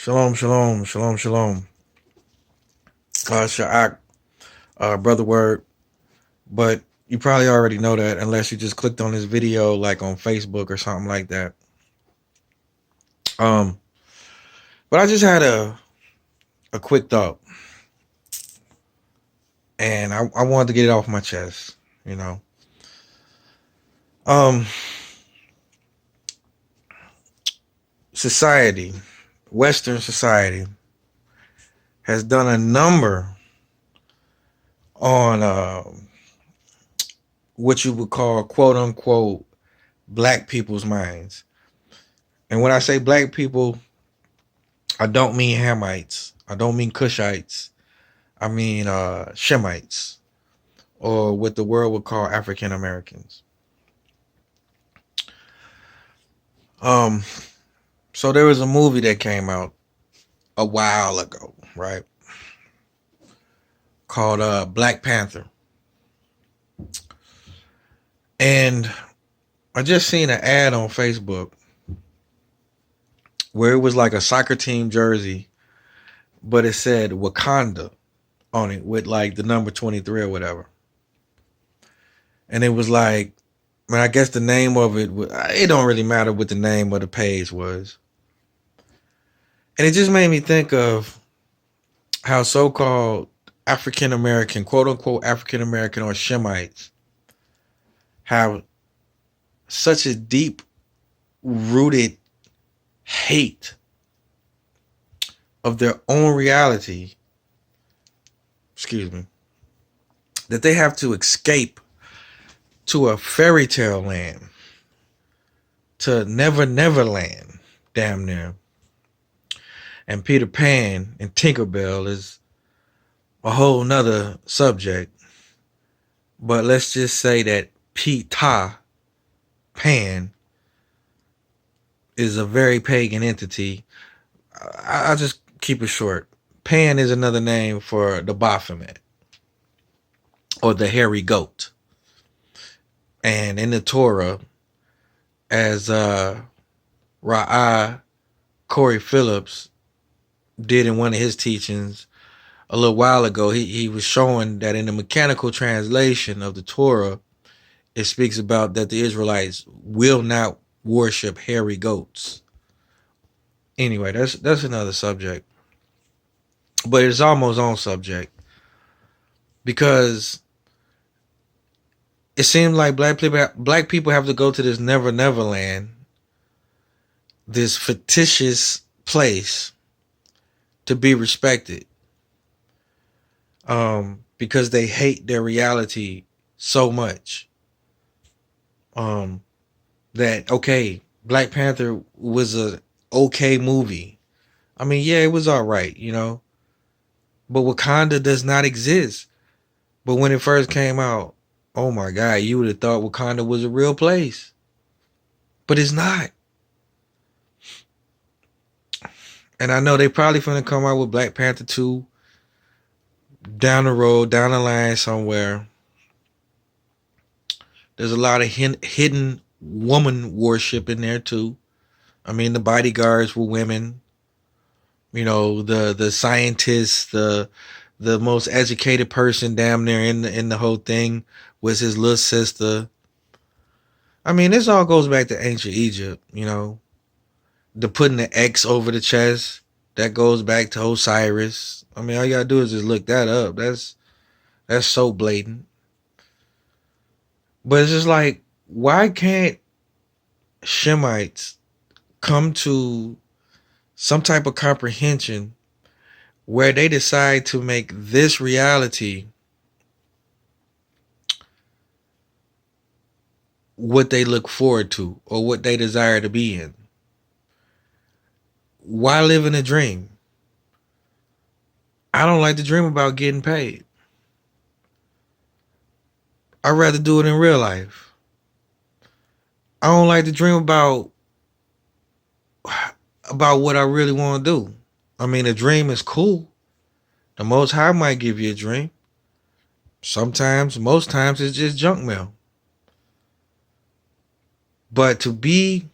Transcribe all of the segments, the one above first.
Shalom, shalom, shalom, shalom. Sha'ak, brother word. But you probably already know that unless you just clicked on this video like on Facebook or something like that. Um, but I just had a quick thought, and I wanted to get it off my chest. You know, um, society, Western society, has done a number on what you would call quote unquote black people's minds. And when I say black people, I don't mean Hamites. I don't mean Cushites. I mean Shemites, or what the world would call African Americans. Um, so there was a movie that came out a while ago, right? Called Black Panther. And I just seen an ad on Facebook where it was like a soccer team jersey, but it said Wakanda on it with like the number 23 or whatever. And it was like, man, I guess the name of it don't really matter what the name of the page was. And it just made me think of how so-called African American, quote unquote African American or Shemites, have such a deep rooted hate of their own reality, excuse me, that they have to escape to a fairy tale land, to Never Land, damn near. And Peter Pan and Tinkerbell is a whole nother subject. But let's just say that Peter Pan is a very pagan entity. I'll just keep it short. Pan is another name for the Baphomet, or the hairy goat. And in the Torah, as Ra'ah Corey Phillips did in one of his teachings a little while ago, he was showing that in the mechanical translation of the Torah, it speaks about that the Israelites will not worship hairy goats. Anyway, that's another subject. But it's almost on subject, because it seems like black people have to go to this Never Land, this fictitious place, to be respected. Because they hate their reality so much. That okay, Black Panther was a okay movie. I mean, yeah, it was all right, you know. But Wakanda does not exist. But when it first came out, oh my God, you would have thought Wakanda was a real place. But it's not. And I know they probably finna come out with Black Panther 2 down the road, down the line somewhere. There's a lot of hidden woman worship in there too. I mean, the bodyguards were women. You know, the scientist, the most educated person damn near in the whole thing was his little sister. I mean, this all goes back to ancient Egypt, you know. The putting the X over the chest, that goes back to Osiris. I mean, all you gotta do is just look that up. That's so blatant. But it's just like, why can't Shemites come to some type of comprehension where they decide to make this reality what they look forward to or what they desire to be in? Why live in a dream? I don't like to dream about getting paid. I'd rather do it in real life. I don't like to dream about what I really want to do. I mean, a dream is cool. The Most High might give you a dream. Sometimes, most times, it's just junk mail. But to be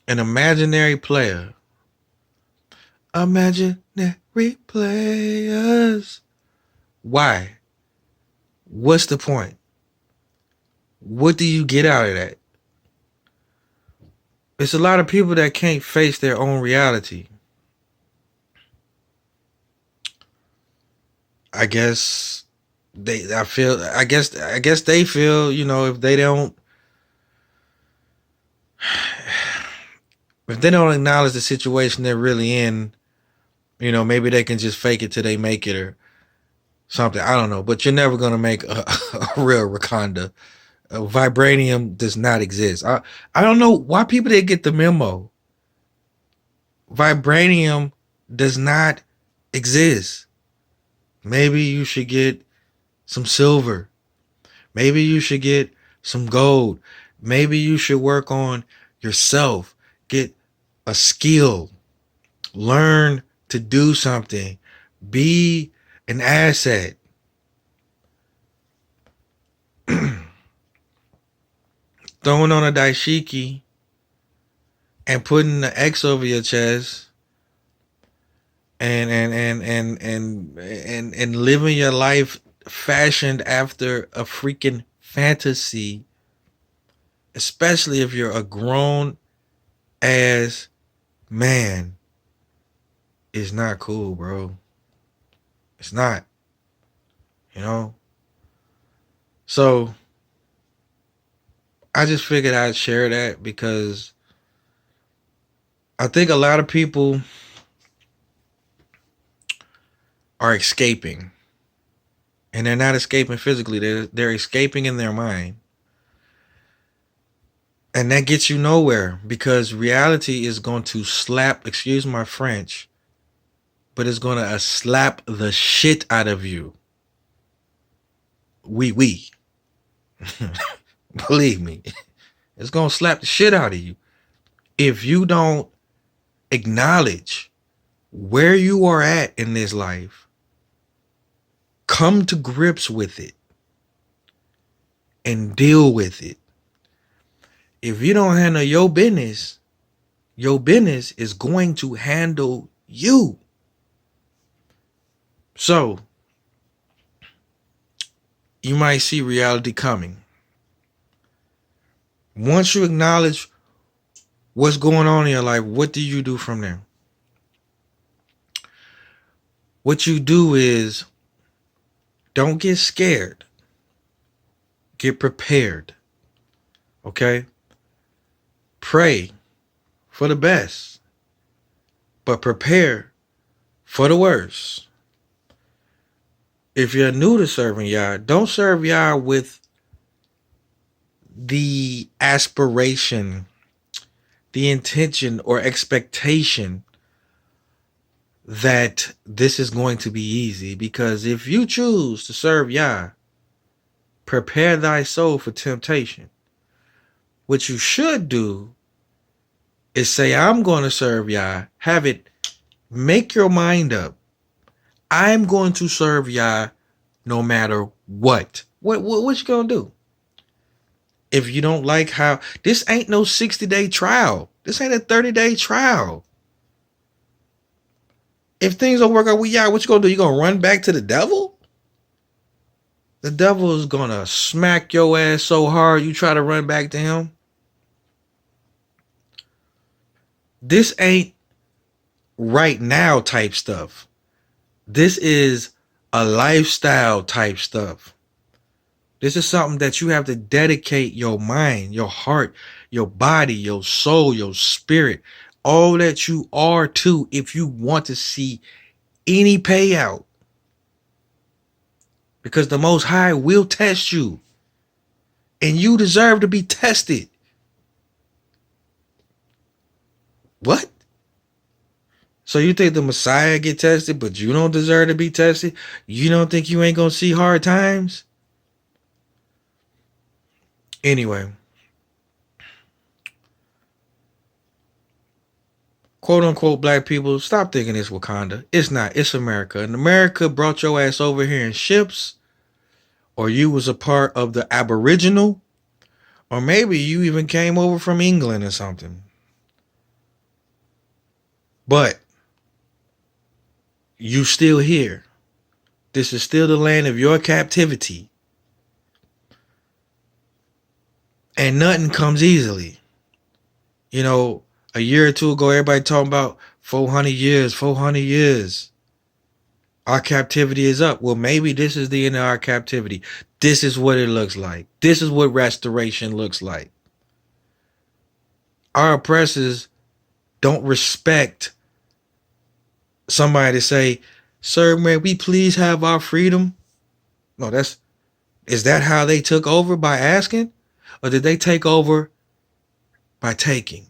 an imaginary player imaginary players. Why? What's the point? What do you get out of that? It's a lot of people that can't face their own reality. I guess I guess they feel, if they don't acknowledge the situation they're really in, maybe they can just fake it till they make it or something. I don't know, but you're never gonna make a real Wakanda. Vibranium does not exist. I don't know why people didn't get the memo. Vibranium does not exist. Maybe you should get some silver. Maybe you should get some gold. Maybe you should work on yourself. Get a skill. Learn to do something. Be an asset. Throwing on a daishiki and putting the X over your chest and living your life fashioned after a freaking fantasy, especially if you're a grown ass man, is not cool, bro. It's not, you know? So I just figured I'd share that because I think a lot of people are escaping. And they're not escaping physically. They're escaping in their mind. And that gets you nowhere because reality is going to slap, excuse my French, but it's going to slap the shit out of you. We. Believe me. It's going to slap the shit out of you. If you don't acknowledge where you are at in this life, come to grips with it and deal with it. If you don't handle your business is going to handle you. So, you might see reality coming. Once you acknowledge what's going on in your life, what do you do from there? What you do is don't get scared. Get prepared. Okay? Pray for the best, but prepare for the worst. If you're new to serving Yah, don't serve Yah with the aspiration, the intention, or expectation that this is going to be easy. Because if you choose to serve Yah, prepare thy soul for temptation. What you should do is say, I'm going to serve Yah. Have it, make your mind up. I'm going to serve Yah no matter what. What you going to do? If you don't like how, this ain't no 60-day trial. This ain't a 30-day trial. If things don't work out with Yah, what you going to do? You going to run back to the devil? The devil is going to smack your ass so hard you try to run back to him. This ain't right now type stuff. This is a lifestyle type stuff. This is something that you have to dedicate your mind, your heart, your body, your soul, your spirit, all that you are to if you want to see any payout. Because the Most High will test you. And you deserve to be tested. What? So you think the Messiah get tested, but you don't deserve to be tested? You don't think you ain't gonna see hard times? Anyway, quote unquote black people, stop thinking it's Wakanda. It's not. It's America. And America brought your ass over here in ships, or you was a part of the Aboriginal, or maybe you even came over from England or something. But You still here. This is still the land of your captivity. And nothing comes easily. You know, a year or two ago, everybody talking about 400 years, 400 years. Our captivity is up. Well, maybe this is the end of our captivity. This is what it looks like. This is what restoration looks like. Our oppressors don't respect somebody to say, "Sir, may we please have our freedom?" No, is that how they took over, by asking? Or did they take over by taking?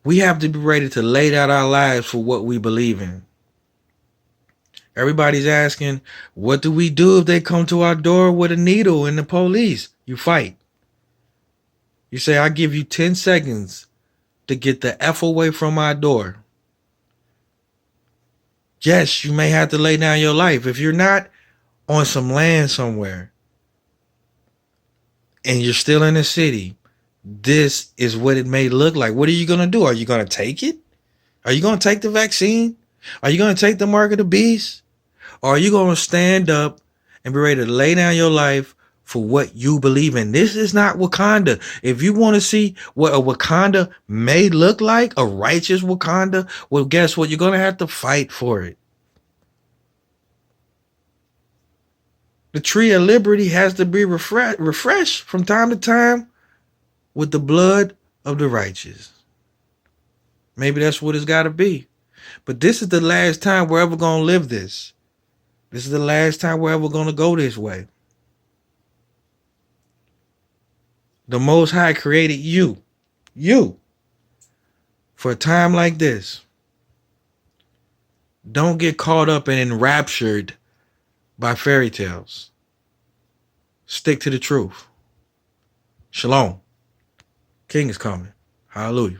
We have to be ready to lay down our lives for what we believe in. Everybody's asking, what do we do if they come to our door with a needle and the police? You fight. You say, I give you 10 seconds to get the F away from my door. Yes, you may have to lay down your life. If you're not on some land somewhere and you're still in the city, this is what it may look like. What are you going to do? Are you going to take it? Are you going to take the vaccine? Are you going to take the mark of the beast? Or are you going to stand up and be ready to lay down your life for what you believe in? This is not Wakanda. If you want to see what a Wakanda may look like, a righteous Wakanda, well, guess what? You're going to have to fight for it. The tree of liberty has to be refreshed from time to time with the blood of the righteous. Maybe that's what it's got to be. But this is the last time we're ever going to live this. This is the last time we're ever going to go this way. The Most High created you, for a time like this. Don't get caught up and enraptured by fairy tales. Stick to the truth. Shalom. King is coming. Hallelujah.